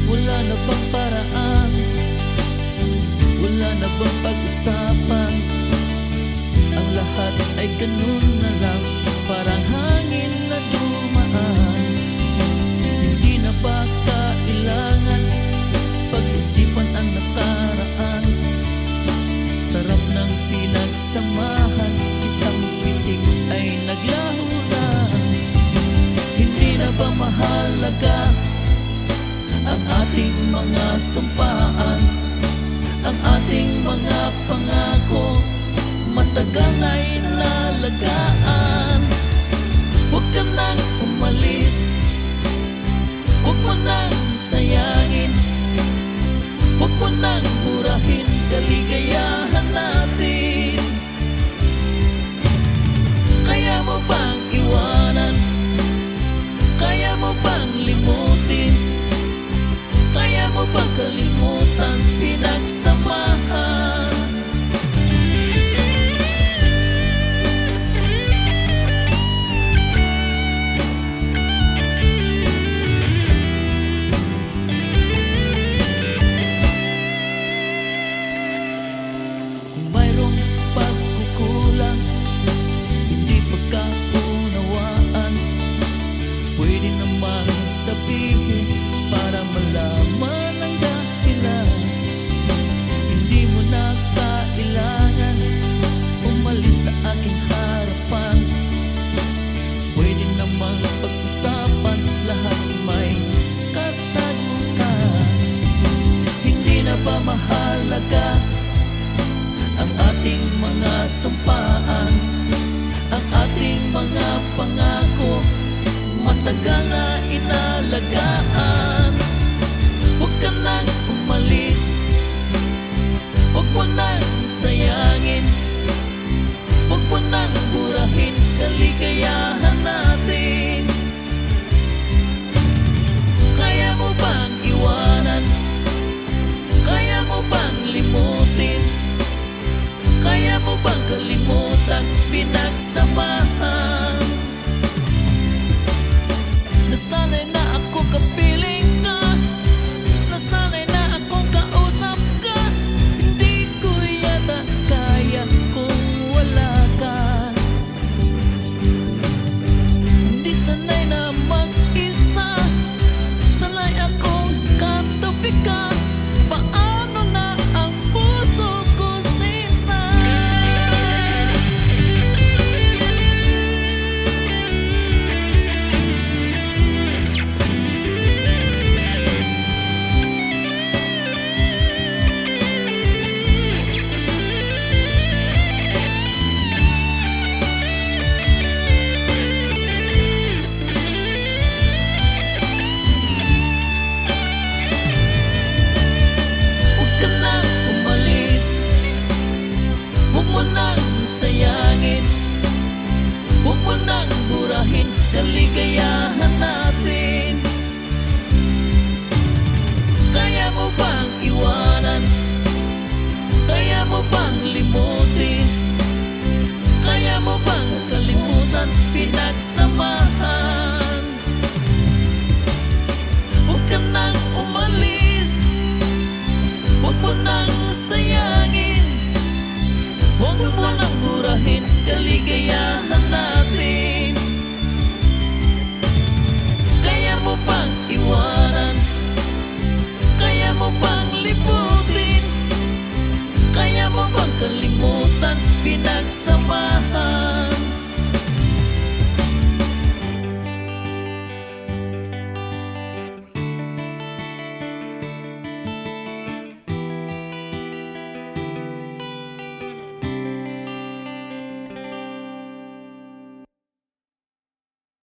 Wala na bang paraan? Wala na bang pag-usapan? Ang lahat ay ganun na lang, parang hangin na dumaan. Hindi na ba kailangan pag-isipan ang nakaraan? Sarap ng pinagsamahan, isang pitik ay naglaho na. Hindi na ba mahalaga ang ating mga sumpaan, ang ating mga pangako, matagal na'y nalalagaan? Huwag ka nang umalis, huwag mo nang sayangin, huwag mo nang murahin kaligayahan natin. Kaya mo bang iwanan? Kaya mo bang limutin? Kaya mo bang kalimutan pinagsamahan? Kung mayroong pagkukulang, hindi pagkaunawaan, pwede namang sabihin para malaman ang dahilan. Hindi mo na kailangan umalis sa aking harapan. Pwede namang pag-usapan, lahat may kasagutan. Hindi na ba mahalaga ang ating mga sumpaan, ang ating mga pangako, matagal na inalagaan? Huwag ka nang umalis, huwag mo nang sayangin, huwag mo nang burahin kaligayahan natin. Kaya mo bang iwanan? Kaya mo bang limutin? Kaya mo bang kalimutan pinagsamahan? Nasanay na ako kapiling ka, nasanay na akong kausap ka. Hindi ko yata kaya kung wala ka. Hindi sanay na mag-isa, sanay akong katabi ka. Paano na ang puso ko sina? Huwag ka nang umalis, huwag mo nang sayangin, huwag mo nang burahin kaligayahan natin. Kaya mo bang iwanan? Kaya mo bang limutin? Kaya mo bang kalimutan pinagsamahan? Huwag ka nang umalis, huwag mo nang sayangin, huwag mo nang burahin kaligayahan natin. Kaya mo bang iwanan? Kaya mo bang limutin? Kaya mo bang kalimutan pinagsamahan?